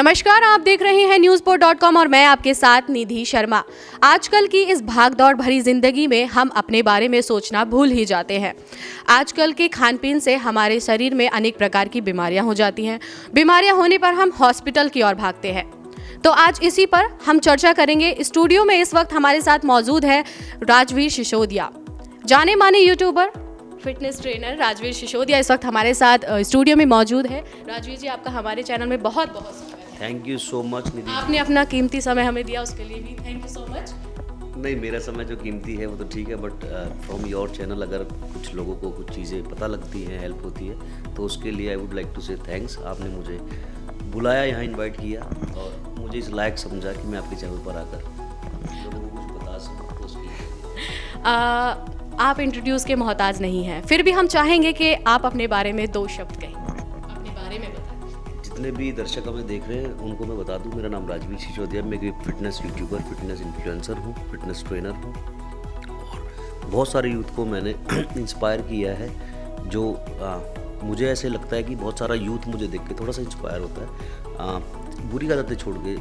नमस्कार, आप देख रहे हैं newsport.com और मैं आपके साथ निधि शर्मा। आजकल की इस भागदौड़ भरी जिंदगी में हम अपने बारे में सोचना भूल ही जाते हैं। आजकल के खान पीन से हमारे शरीर में अनेक प्रकार की बीमारियां हो जाती हैं। बीमारियां होने पर हम हॉस्पिटल की ओर भागते हैं। तो आज इसी पर हम चर्चा करेंगे। स्टूडियो में इस वक्त हमारे साथ मौजूद है राजवीर सिसोदिया, जाने माने YouTuber, fitness trainer Rajveer Sisodia इस वक्त हमारे साथ स्टूडियो में मौजूद है। राजवीर जी, आपका हमारे चैनल में बहुत बहुत स्वागत है। थैंक यू सो मच निधि। आपने अपना कीमती समय हमें दिया, उसके लिए भी थैंक यू सो मच। नहीं, मेरा समय जो कीमती है वो तो ठीक है, बट फ्रॉम योर चैनल अगर कुछ लोगों को कुछ चीज़ें पता लगती हैं, हेल्प होती है, तो उसके लिए आई वुड लाइक टू से थैंक्स। आपने मुझे बुलाया, यहाँ इनवाइट किया और मुझे इस लायक समझा कि मैं आपके चैनल पर आकर लोगों को कुछ बता सकूँ, तो उसके लिए आप इंट्रोड्यूस के मोहताज नहीं हैं, फिर भी हम चाहेंगे कि आप अपने बारे में दो शब्द कहें, अपने बारे में बताएं। जितने भी दर्शक हमें देख रहे हैं उनको मैं बता दूं, मेरा नाम राजवीर सिसोदिया, मैं एक फिटनेस यूट्यूबर, फिटनेस इन्फ्लुएंसर हूं, फिटनेस ट्रेनर हूं और बहुत सारे यूथ को मैंने इंस्पायर किया है। जो मुझे ऐसे लगता है कि बहुत सारा यूथ मुझे देख के थोड़ा सा इंस्पायर होता है, बुरी आदतें छोड़ के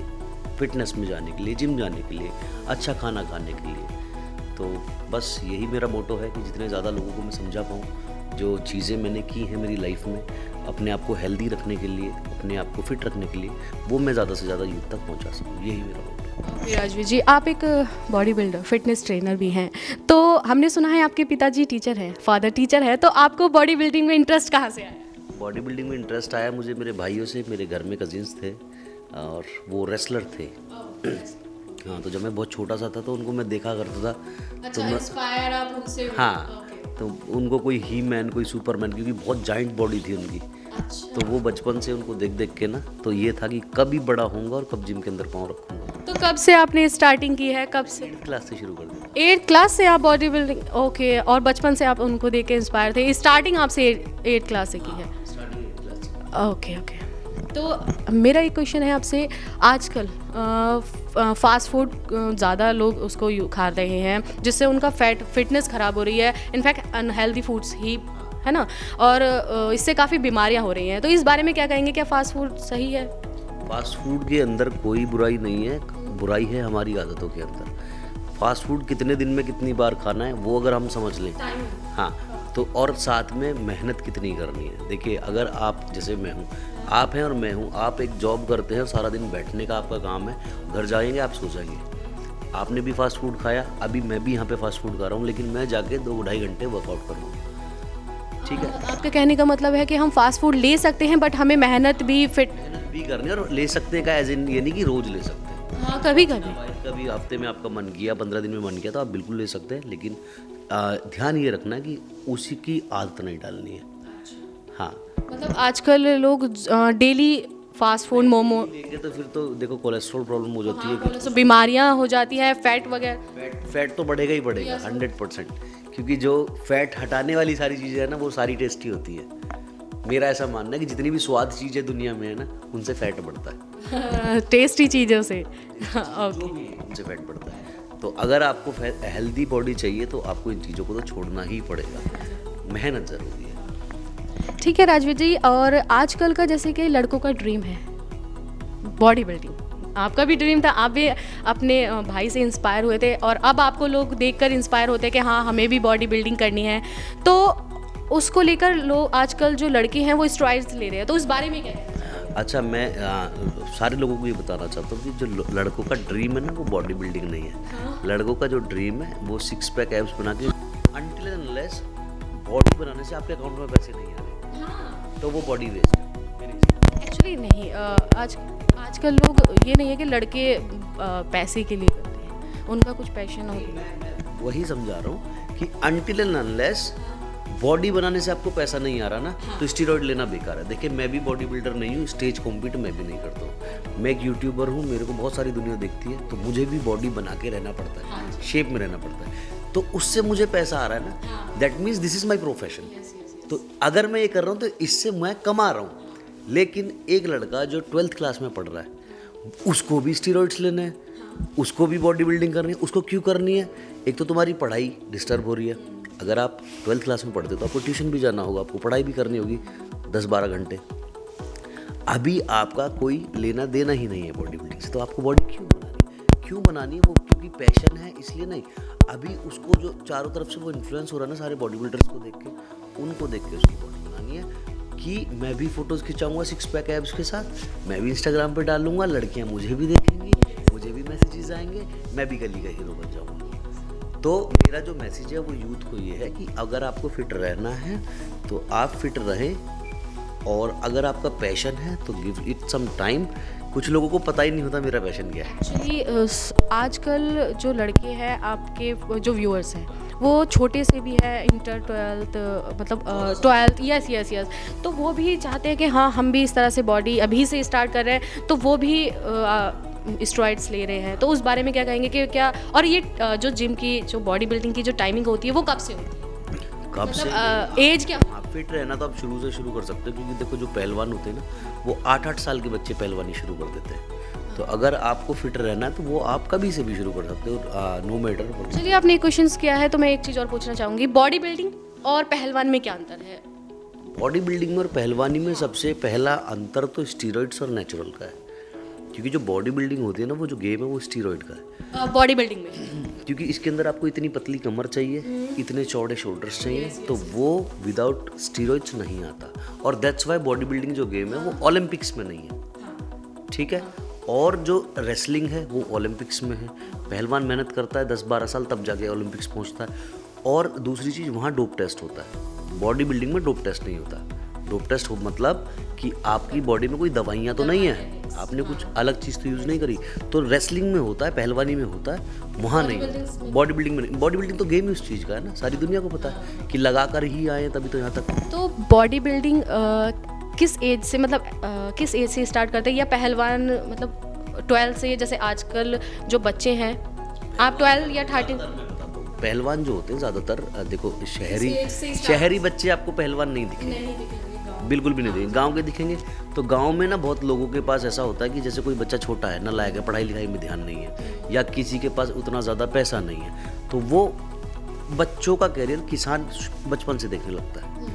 फिटनेस में जाने के लिए, जिम जाने के लिए, अच्छा खाना खाने के लिए। तो बस यही मेरा मोटो है कि जितने ज़्यादा लोगों को मैं समझा पाऊँ, जो चीज़ें मैंने की हैं मेरी लाइफ में अपने आप को हेल्दी रखने के लिए, अपने आप को फिट रखने के लिए, वो मैं ज़्यादा से ज़्यादा यूथ तक पहुँचा सकूँ, यही मेरा मोटो है। राजवीर जी, आप एक बॉडी बिल्डर, फिटनेस ट्रेनर भी हैं, तो हमने सुना है आपके पिताजी टीचर हैं, फादर टीचर है, तो आपको बॉडी बिल्डिंग में इंटरेस्ट कहाँ से आया? बॉडी बिल्डिंग में इंटरेस्ट आया मुझे मेरे भाइयों से। मेरे घर में कजिन्स थे और वो रेसलर थे। हाँ, तो जब मैं बहुत छोटा सा था तो उनको मैं देखा करता था। अच्छा, इंस्पायर आप उनसे हुए? हाँ, तो उनको कोई ही मैन, कोई सुपरमैन, क्योंकि बहुत जाइंट बॉडी थी उनकी। अच्छा। तो वो बचपन से उनको देख देख के ना, तो ये था कि कभी बड़ा होऊंगा और कब जिम के अंदर पाँव रखूंगा। तो कब से आपने स्टार्टिंग की है, कब से? 8th क्लास से शुरू कर दिया। 8th क्लास से आप बॉडी बिल्डिंग, ओके। और बचपन से आप उनको देख के इंस्पायर थे, स्टार्टिंग आपसे 8th क्लास से की है? स्टार्टिंग 8th क्लास से। Okay okay. तो मेरा एक क्वेश्चन है आपसे, आजकल फास्ट फूड ज़्यादा लोग उसको खा रहे हैं, जिससे उनका फिटनेस ख़राब हो रही है, इनफैक्ट अनहेल्दी फूड्स ही है ना, और इससे काफ़ी बीमारियां हो रही हैं। तो इस बारे में क्या कहेंगे, क्या फास्ट फूड सही है? फास्ट फूड के अंदर कोई बुराई नहीं है, बुराई है हमारी आदतों के अंदर। फास्ट फूड कितने दिन में कितनी बार खाना है वो अगर हम समझ लें, हाँ, तो और साथ में मेहनत कितनी करनी है। देखिए, अगर आप, जैसे मैं हूँ, आप हैं और मैं हूँ, आप एक जॉब करते हैं और सारा दिन बैठने का आपका काम है, घर जाएंगे आप सो जाएंगे। आपने भी फास्ट फूड खाया, अभी मैं भी यहाँ पे फास्ट फूड खा रहा हूँ, लेकिन मैं जाके 2-2.5 घंटे वर्कआउट करूँगा, ठीक है। आपके कहने का मतलब है कि हम फास्ट फूड ले सकते हैं, बट हमें मेहनत भी मेहनत भी करनी है, और ले सकते हैं का एज इन ये नहीं कि रोज़ ले सकते हैं। हाँ, कभी कभी। कभी हफ्ते में आपका मन किया, 15 दिन में मन किया, तो आप बिल्कुल ले सकते हैं, लेकिन ध्यान ये रखना है कि उसी की आदत नहीं डालनी है। हाँ, मतलब आजकल लोग डेली फास्ट फूड, मोमो लेंगे तो फिर तो देखो कोलेस्ट्रॉल प्रॉब्लम हो जाती है कि तो बीमारियां हो जाती है, फैट वगैरह। फैट तो बढ़ेगा ही बढ़ेगा 100%, क्योंकि जो फैट हटाने वाली सारी चीज़ें हैं ना, वो सारी टेस्टी होती है। मेरा ऐसा मानना है कि जितनी भी स्वाद चीज़ें दुनिया में है ना, उनसे फैट बढ़ता है। टेस्टी चीज़ों से। जो भी है, उनसे फैट बढ़ता है। तो अगर आपको हेल्दी बॉडी चाहिए तो आपको इन चीज़ों को तो छोड़ना ही पड़ेगा, मेहनत ज़रूरी है। ठीक है राजवीर जी, और आजकल का जैसे कि लड़कों का ड्रीम है बॉडी बिल्डिंग, आपका भी ड्रीम था, आप भी अपने भाई से इंस्पायर हुए थे, और अब आपको लोग देखकर इंस्पायर होते हैं कि हाँ, हमें भी बॉडी बिल्डिंग करनी है। तो उसको लेकर लोग, आजकल जो लड़के हैं वो स्टेरॉइड्स ले रहे हैं, तो इस बारे में क्या है? अच्छा, मैं सारे लोगों को ये बताना चाहता हूँ कि जो लड़कों का ड्रीम है ना, वो बॉडी बिल्डिंग नहीं है। लड़कों का जो ड्रीम है वो 6 पैक एब्स बना के, अनटिल एंड अनलेस बॉडी बनाने से आपके अकाउंट में पैसे नहीं आ रहे, तो वो बॉडी वेस्ट है। एक्चुअली नहीं, आजकल लोग, ये नहीं है कि लड़के पैसे के लिए करते हैं, उनका कुछ पैशन होता है। मैं वही समझा रहा हूँ कि अनटिल एंड अनलेस बॉडी बनाने से आपको पैसा नहीं आ रहा ना, तो स्टीरॉइड लेना बेकार है। देखिए, मैं भी बॉडी बिल्डर नहीं हूँ, स्टेज कॉम्पीट मैं भी नहीं करता हूँ, मैं एक यूट्यूबर हूँ, मेरे को बहुत सारी दुनिया देखती है, तो मुझे भी बॉडी बना के रहना पड़ता है, शेप में रहना पड़ता है, तो उससे मुझे पैसा आ रहा है ना, that means this is my profession. तो अगर मैं ये कर रहा हूँ तो इससे मैं कमा रहा हूँ। लेकिन एक लड़का जो 12th क्लास में पढ़ रहा है, उसको भी स्टीरॉइड्स लेने हैं, उसको भी बॉडी बिल्डिंग करनी है, उसको क्यों करनी है? एक तो तुम्हारी पढ़ाई डिस्टर्ब हो रही है, अगर आप 12th क्लास में पढ़ते हो तो आपको ट्यूशन भी जाना होगा, आपको पढ़ाई भी करनी होगी 10-12 घंटे। अभी आपका कोई लेना देना ही नहीं है बॉडी बिल्डिंग से, तो आपको बॉडी क्यों बनानी है? वो क्योंकि पैशन है इसलिए नहीं। अभी उसको जो चारों तरफ से वो इन्फ्लुएंस हो रहा है ना सारे बॉडी बिल्डर्स को देख के, उनको देख के उसकी बॉडी बनानी है कि मैं भी फोटोज़ खिंचाऊंगा 6 पैक एब्स के साथ, मैं भी इंस्टाग्राम पे डालूंगा, लड़कियां मुझे भी देखेंगी, मुझे भी मैसेजेस आएंगे, मैं भी गली का हीरो बन जाऊंगा। तो मेरा जो मैसेज है वो यूथ को ये है कि अगर आपको फिट रहना है तो आप फिट रहें, और अगर आपका पैशन है तो गिव इट सम टाइम। कुछ लोगों को पता ही नहीं होता मेरा पैशन क्या है। एक्चुअली आजकल जो लड़के हैं, आपके जो व्यूअर्स हैं, वो छोटे से भी है, इंटर 12th, मतलब 12th, यस, तो वो भी चाहते हैं कि हाँ हम भी इस तरह से बॉडी अभी से स्टार्ट कर रहे हैं, तो वो भी स्टेरॉइड्स ले रहे हैं। तो उस बारे में क्या कहेंगे कि क्या, और ये जो जिम की, जो बॉडी बिल्डिंग की जो टाइमिंग होती है वो कब से होती है? कब से? एज क्या? आप फिट रहना तो आप शुरू से शुरू कर सकते हो, क्योंकि देखो जो पहलवान होते हैं ना, वो 8-8 साल के बच्चे पहलवानी शुरू कर देते हैं। तो अगर आपको फिट रहना है तो वो आप कभी से भी शुरू कर सकते हो, नो मैटर। चलिए, आपने क्वेश्चंस किया है तो मैं एक चीज़ और पूछना चाहूँगी, बॉडी बिल्डिंग और पहलवान में क्या अंतर है? बॉडी बिल्डिंग में और पहलवानी में सबसे पहला अंतर तो स्टीरॉइड्स और नेचुरल का है, क्योंकि जो बॉडी बिल्डिंग होती है ना, वो जो गेम है वो स्टीरॉइड का है बॉडी बिल्डिंग में, क्योंकि इसके अंदर आपको इतनी पतली कमर चाहिए, इतने चौड़े शोल्डर्स चाहिए, तो वो विदाउट स्टीरॉइड्स नहीं आता। और दैट्स वाई बॉडी बिल्डिंग जो गेम है वो ओलंपिक्स में नहीं है, ठीक है। और जो रेसलिंग है वो ओलंपिक्स में है, पहलवान मेहनत करता है 10-12 साल तब जाके ओलंपिक्स पहुंचता है। और दूसरी चीज़, वहाँ डोप टेस्ट होता है, बॉडी बिल्डिंग में डोप टेस्ट नहीं होता। डोप टेस्ट हो मतलब कि आपकी बॉडी में कोई दवाइयाँ तो नहीं है, आपने कुछ अलग चीज़ तो यूज़ नहीं करी। तो रेसलिंग में होता है, पहलवानी में होता है, वहाँ नहीं, बॉडी बिल्डिंग में नहीं। बॉडी बिल्डिंग तो गेम ही उस चीज़ का है ना, सारी दुनिया को पता है कि लगा कर ही आए तभी तो यहाँ तक। तो बॉडी बिल्डिंग किस एज से, मतलब किस एज से स्टार्ट करते हैं, या पहलवान मतलब 12 से, जैसे आजकल जो बच्चे हैं, आप 12 या 13? पहलवान जो होते हैं ज़्यादातर, देखो शहरी बच्चे आपको पहलवान नहीं दिखेंगे, बिल्कुल भी नहीं दिखेंगे। गांव के दिखेंगे तो गांव में ना बहुत लोगों के पास ऐसा होता है कि जैसे कोई बच्चा छोटा है, नालायक है, पढ़ाई लिखाई में ध्यान नहीं है, या किसी के पास उतना ज़्यादा पैसा नहीं है, तो वो बच्चों का कैरियर किसान बचपन से देखने लगता है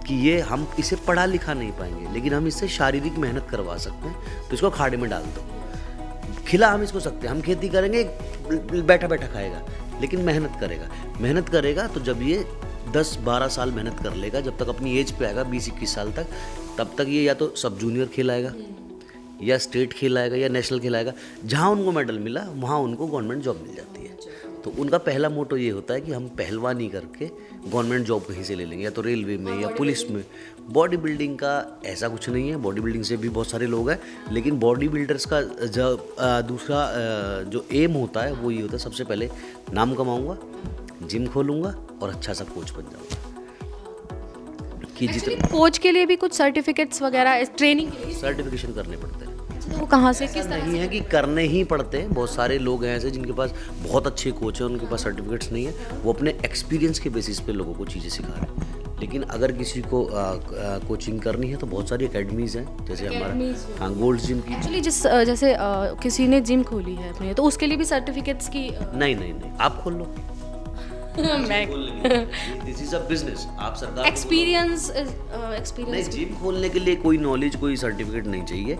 कि ये हम इसे पढ़ा लिखा नहीं पाएंगे, लेकिन हम इससे शारीरिक मेहनत करवा सकते हैं, तो इसको खाड़े में डाल दो। खिला हम इसको सकते हैं, हम खेती करेंगे, बैठा बैठा खाएगा, लेकिन मेहनत करेगा तो जब ये 10-12 साल मेहनत कर लेगा, जब तक अपनी एज पे आएगा 20-21 साल तक, तब तक ये या तो सब जूनियर खेलाएगा, या स्टेट खेलाएगा, या नेशनल खेलाएगा। जहाँ उनको मेडल मिला वहाँ उनको गवर्नमेंट जॉब मिल जाती है। तो उनका पहला मोटो ये होता है कि हम पहलवानी करके गवर्नमेंट जॉब कहीं से ले लेंगे, या तो रेलवे में या पुलिस में। बॉडी बिल्डिंग का ऐसा कुछ नहीं है, बॉडी बिल्डिंग से भी बहुत सारे लोग हैं, लेकिन बॉडी बिल्डर्स का दूसरा जो एम होता है वो ये होता है, सबसे पहले नाम कमाऊँगा, जिम खोलूँगा और अच्छा सा कोच बन जाऊँगा। कि जितने कोच के लिए भी कुछ सर्टिफिकेट्स वगैरह, ट्रेनिंग के लिए सर्टिफिकेशन करने पड़ते हैं। तो वो कहाँ से, किस तरह नहीं है कि करने ही पड़ते हैं, बहुत सारे लोग हैं ऐसे जिनके पास बहुत अच्छे कोच हैं, उनके पास सर्टिफिकेट्स नहीं है, वो अपने एक्सपीरियंस के बेसिस पे लोगों को चीज़ें सिखा रहे हैं। लेकिन अगर किसी को कोचिंग करनी है तो बहुत सारी एकेडमीज़ हैं, जैसे हमारा हाँ गोल्ड जिम की। एक्चुअली जैसे किसी ने जिम खोली है अपने, तो उसके लिए भी सर्टिफिकेट्स की नहीं, आप खोल लो। दिस इज अ बिजनेस, आप सरकार एक्सपीरियंस नहीं, जिम खोलने के लिए कोई नॉलेज, कोई सर्टिफिकेट नहीं चाहिए।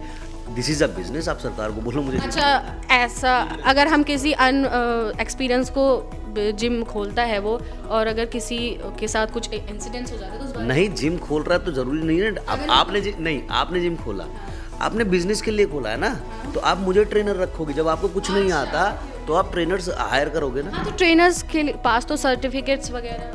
दिस इज अ बिजनेस, आप सरकार को बोलो मुझे। अच्छा, ऐसा अगर हम किसी एक्सपीरियंस को जिम खोलता है वो, और अगर किसी के साथ कुछ इंसिडेंट्स हो जाते हैं तो नहीं, जिम खोल रहा है तो जरूरी नहीं है आपने जिम खोला, आपने बिजनेस के लिए खोला है ना, तो आप मुझे ट्रेनर रखोगे। जब आपको कुछ नहीं आता तो आप ट्रेनर्स हायर करोगे ना। तो ट्रेनर्स के पास तो सर्टिफिकेट्स वगैरह,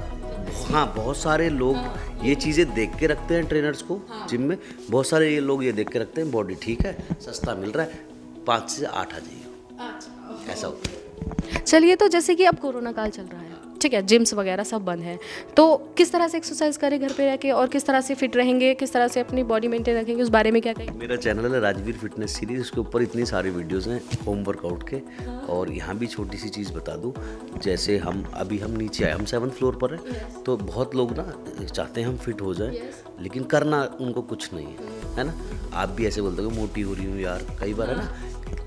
हाँ, बहुत सारे लोग ये चीज़ें देख के रखते हैं ट्रेनर्स को। जिम में बहुत सारे ये लोग ये देख के रखते हैं, बॉडी ठीक है, सस्ता मिल रहा है, 5 से 8 आ जाइए, ऐसा होता है। चलिए, तो जैसे कि अब कोरोना काल चल रहा है, ठीक है, जिम्स वगैरह सब बंद है, तो किस तरह से एक्सरसाइज करें घर पे रह के, और किस तरह से फिट रहेंगे, किस तरह से अपनी बॉडी मेंटेन रखेंगे, उस बारे में क्या कहेंगे? मेरा चैनल है राजवीर फिटनेस सीरीज, उसके ऊपर इतनी सारी वीडियोस हैं होम वर्कआउट के। और यहाँ भी छोटी सी चीज़ बता दूँ, जैसे हम नीचे आए, हम 7th फ्लोर पर हैं, तो बहुत लोग ना चाहते हैं हम फिट हो जाएं, लेकिन करना उनको कुछ नहीं है ना। आप भी ऐसे बोलते हो मोटी हो रही हूँ यार, कई बार है ना,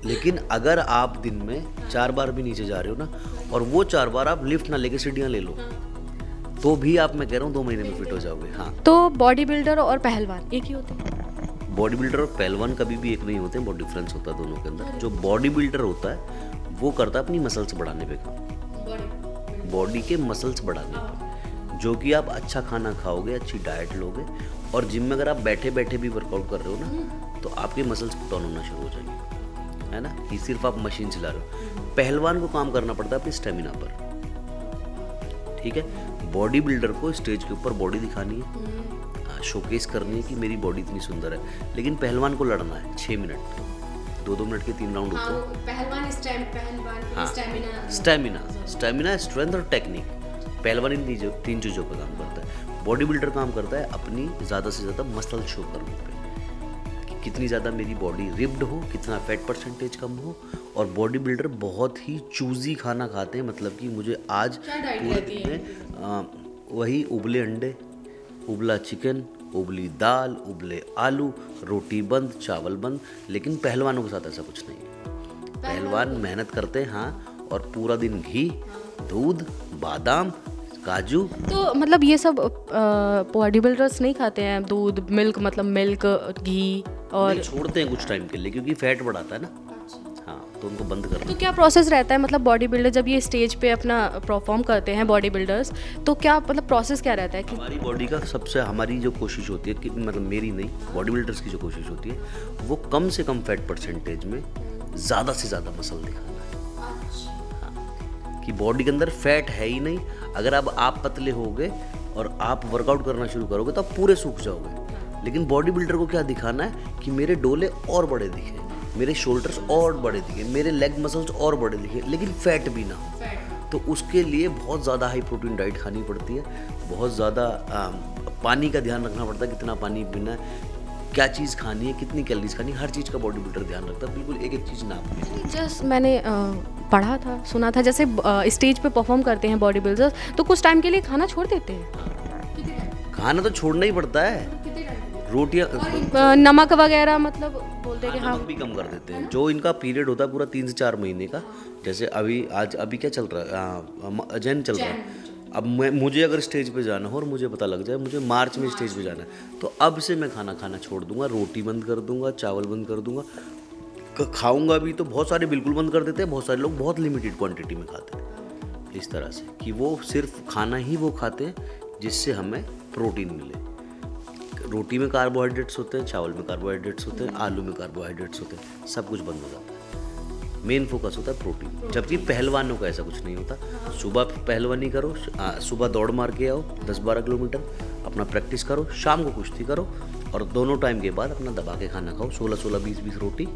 लेकिन अगर आप दिन में 4 बार भी नीचे जा रहे हो ना, और वो 4 बार आप लिफ्ट ना लेके सीढ़ियाँ ले लो, तो भी आप, मैं कह रहा हूँ 2 महीने में फिट हो जाओगे। हाँ, तो बॉडी बिल्डर और पहलवान एक ही होते हैं? बॉडी बिल्डर और पहलवान कभी भी एक नहीं होते हैं, बहुत डिफरेंस होता है दोनों के अंदर। जो बॉडी बिल्डर होता है वो करता है अपनी मसल्स बढ़ाने पे काम, बॉडी के मसल्स बढ़ाने पे, जो कि आप अच्छा खाना खाओगे, अच्छी डाइट लोगे, और जिम में अगर आप बैठे बैठे भी वर्कआउट कर रहे हो ना, तो आपके मसल्स पुट ऑन होना शुरू हो जाएंगे, है ना, कि सिर्फ आप मशीन चला रहे हो। पहलवान को काम करना पड़ता है अपने स्टेमिना पर, ठीक है। बॉडी बिल्डर को स्टेज के ऊपर बॉडी दिखानी है, शोकेस करनी है कि मेरी बॉडी इतनी सुंदर है, लेकिन पहलवान को लड़ना है 6 मिनट, 2-2 मिनट के 3 राउंड होते हैं। पहलवान स्टेमिना, स्ट्रेंथ और टेक्निक, पहलवान इन तीन चीज़ों पर काम करता है। बॉडी बिल्डर काम करता है अपनी ज़्यादा से ज़्यादा मसल शो करने पे, कि कितनी ज़्यादा मेरी बॉडी रिप्ड हो, कितना फैट परसेंटेज कम हो। और बॉडी बिल्डर बहुत ही चूज़ी खाना खाते हैं, मतलब कि मुझे आज पूरे दिन में वही उबले अंडे, उबला चिकन, उबली दाल, उबले आलू, रोटी बंद, चावल बंद। लेकिन पहलवानों के साथ ऐसा कुछ नहीं है। पहलवान मेहनत करते हैं, हाँ, और पूरा दिन घी, दूध, बादाम, काजू। तो मतलब ये सब बॉडी बिल्डर्स नहीं खाते हैं दूध, मिल्क, मतलब मिल्क, घी, और छोड़ते हैं कुछ टाइम के लिए, क्योंकि फैट बढ़ाता है ना, हाँ, तो उनको बंद करना। तो क्या प्रोसेस रहता है, मतलब बॉडी बिल्डर जब ये स्टेज पे अपना परफॉर्म करते हैं बॉडी बिल्डर्स, तो क्या मतलब प्रोसेस क्या रहता है कि हमारी बॉडी का सबसे, हमारी जो कोशिश होती है कि मतलब मेरी नहीं, बॉडी बिल्डर्स की जो कोशिश होती है वो कम से कम फैट परसेंटेज में ज़्यादा से ज़्यादा मसल दिखाना है, कि बॉडी के अंदर फैट है ही नहीं। अगर अब आप पतले होगे और आप वर्कआउट करना शुरू करोगे तो आप पूरे सूख जाओगे, लेकिन बॉडी बिल्डर को क्या दिखाना है कि मेरे डोले और बड़े दिखे, मेरे शोल्डर्स और बड़े दिखे, मेरे लेग मसल्स और बड़े दिखे, लेकिन फैट भी ना हो। तो उसके लिए बहुत ज़्यादा हाई प्रोटीन डाइट खानी पड़ती है, बहुत ज़्यादा पानी का ध्यान रखना पड़ता है, कितना पानी पीना है, क्या चीज़ खानी है, कितनी कैलोरीज खानी है, हर चीज़ का बॉडी बिल्डर ध्यान रखता है, बिल्कुल एक एक चीज़ नाप के। जस्ट मैंने पढ़ा था, सुना था, जैसे स्टेज पे परफॉर्म करते हैं बॉडी बिल्डर्स तो कुछ टाइम के लिए खाना छोड़ देते हैं। खाना तो छोड़ना ही पड़ता है, रोटियाँ, नमक वगैरह, मतलब बोलते हैं कि हाँ, नमक भी कम कर देते हैं। जो इनका पीरियड होता है पूरा 3 से 4 महीने का, जैसे अभी क्या चल रहा है, अजैन चल रहा है। अब मुझे अगर स्टेज पे जाना हो और मुझे पता लग जाए मुझे मार्च में स्टेज पे जाना है, तो अब से मैं खाना खाना छोड़ दूंगा, रोटी बंद कर दूंगा, चावल बंद कर दूंगा, खाऊंगा भी तो बहुत सारे बिल्कुल बंद कर देते हैं, बहुत सारे लोग बहुत लिमिटेड क्वांटिटी में खाते हैं, इस तरह से कि वो सिर्फ खाना ही वो खाते हैं जिससे हमें प्रोटीन मिले। रोटी में कार्बोहाइड्रेट्स होते हैं, चावल में कार्बोहाइड्रेट्स होते हैं, आलू में कार्बोहाइड्रेट्स होते हैं, सब कुछ बंद हो जाता है। मेन फोकस होता है प्रोटीन, जबकि पहलवानों का ऐसा कुछ नहीं होता। सुबह पहलवानी करो, सुबह दौड़ मार के आओ 10-12 किलोमीटर, अपना प्रैक्टिस करो, शाम को कुश्ती करो, और दोनों टाइम के बाद अपना दबा के खाना खाओ, 16-16, 20-20 रोटी,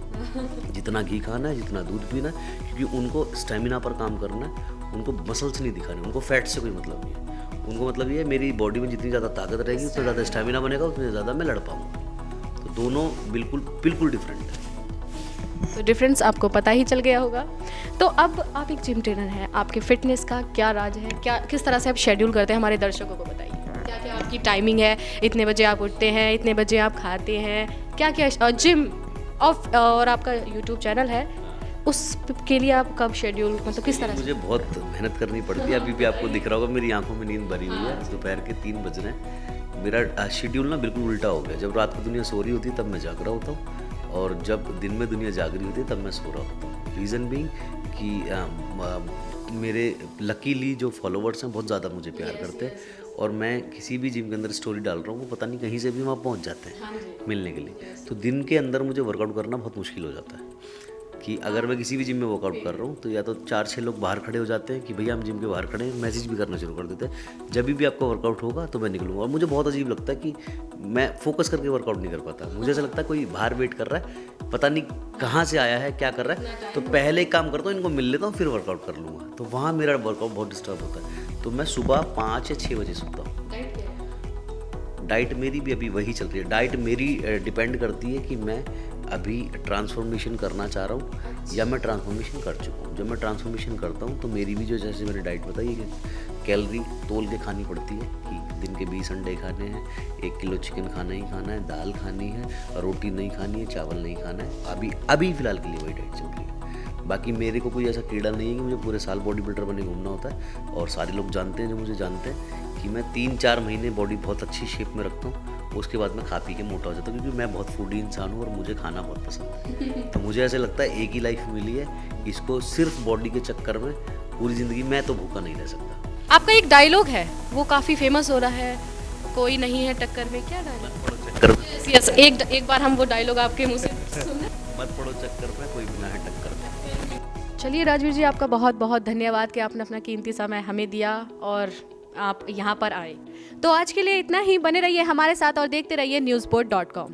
जितना घी खाना है, जितना दूध पीना है, क्योंकि उनको स्टेमिना पर काम करना है, उनको मसल्स नहीं दिखाने, उनको फैट से कोई मतलब नहीं है। उनको मतलब ये है मेरी बॉडी में जितनी ज़्यादा ताकत रहेगी उतना ज़्यादा स्टेमिना बनेगा, उतने ज़्यादा मैं लड़ पाऊँगा। तो दोनों बिल्कुल डिफरेंट है। तो डिफरेंस आपको पता ही चल गया होगा। तो अब आप एक जिम ट्रेनर हैं, आपके फिटनेस का क्या राज है, क्या किस तरह से आप शेड्यूल करते हैं, हमारे दर्शकों को बताइए। क्या क्या आपकी टाइमिंग है, इतने बजे आप उठते हैं, इतने बजे आप खाते हैं, क्या क्या जिम और आपका यूट्यूब चैनल है उसके लिए आप कब शेड्यूल, मतलब किस तरह से? मुझे बहुत मेहनत करनी पड़ती है। अभी भी आपको दिख रहा होगा मेरी आंखों में नींद भरी हुई है, दोपहर के 3 बज रहे हैं। मेरा शेड्यूल ना बिल्कुल उल्टा हो गया। जब रात को दुनिया सो रही होती है तब मैं जाग रहा होता हूँ, और जब दिन में दुनिया जाग रही होती है तब मैं सो रहा होता हूँ। रीज़न बीइंग कि मेरे लकीली जो फॉलोवर्स हैं बहुत ज़्यादा मुझे प्यार करते हैं, और मैं किसी भी जिम के अंदर स्टोरी डाल रहा हूँ वो पता नहीं कहीं से भी वहाँ पहुँच जाते हैं मिलने के लिए। तो दिन के अंदर मुझे वर्कआउट करना बहुत मुश्किल हो जाता है, कि अगर मैं किसी भी जिम में वर्कआउट कर रहा हूँ तो या तो 4-6 लोग बाहर खड़े हो जाते हैं कि भैया हम जिम के बाहर खड़े हैं, मैसेज भी करना शुरू कर देते हैं जब भी आपका वर्कआउट होगा तो मैं निकलूँगा। और मुझे बहुत अजीब लगता है कि मैं फोकस करके वर्कआउट नहीं कर पाता। मुझे ऐसा लगता है कोई बाहर वेट कर रहा है, पता नहीं कहाँ से आया है, क्या कर रहा है, तो पहले एक काम करता हूँ, इनको मिल लेता हूँ, फिर वर्कआउट कर लूँगा। तो वहाँ मेरा वर्कआउट बहुत डिस्टर्ब होता है। तो मैं सुबह 5 या 6 बजे सोता हूँ। डाइट मेरी भी अभी वही चल रही है। डाइट मेरी डिपेंड करती है कि मैं अभी ट्रांसफॉर्मेशन करना चाह रहा हूँ या मैं ट्रांसफॉर्मेशन कर चुका हूँ। जब मैं ट्रांसफॉर्मेशन करता हूँ तो मेरी भी जो, जैसे मैंने डाइट बताई कि कैलोरी तोल के खानी पड़ती है कि दिन के 20 अंडे खाने हैं, 1 किलो चिकन खाना ही खाना है, दाल खानी है, रोटी नहीं खानी है, चावल नहीं खाना है। अभी फ़िलहाल के लिए वही डाइट चल रही है। बाकी मेरे को कोई ऐसा कीड़ा नहीं है कि मुझे पूरे साल बॉडी बिल्डर बने घूमना होता है। और सारे लोग जानते हैं जो मुझे जानते हैं कि मैं 3-4 महीने बॉडी बहुत अच्छी शेप में रखता हूँ, उसके बाद मैं खा पी के मोटा हो जाता हूँ, क्योंकि मैं बहुत फूडी इंसान हूँ और मुझे खाना बहुत पसंद है। तो मुझे ऐसे लगता है एक ही लाइफ मिली है, इसको सिर्फ बॉडी के चक्कर में पूरी ज़िंदगी मैं तो भूखा नहीं रह सकता। आपका एक डायलॉग है वो काफ़ी फेमस हो रहा है, कोई नहीं है टक्कर में, क्या डायलॉग? चक्कर में यस, एक बार हम वो डायलॉग आपके मुंह से सुने। मत पड़ो चक्कर में, कोई भी ना है टक्कर में। चलिए राजवीर जी, आपका बहुत बहुत धन्यवाद कि आपने अपना कीमती समय हमें दिया और आप यहाँ पर आए। तो आज के लिए इतना ही, बने रहिए हमारे साथ और देखते रहिए newsport.com।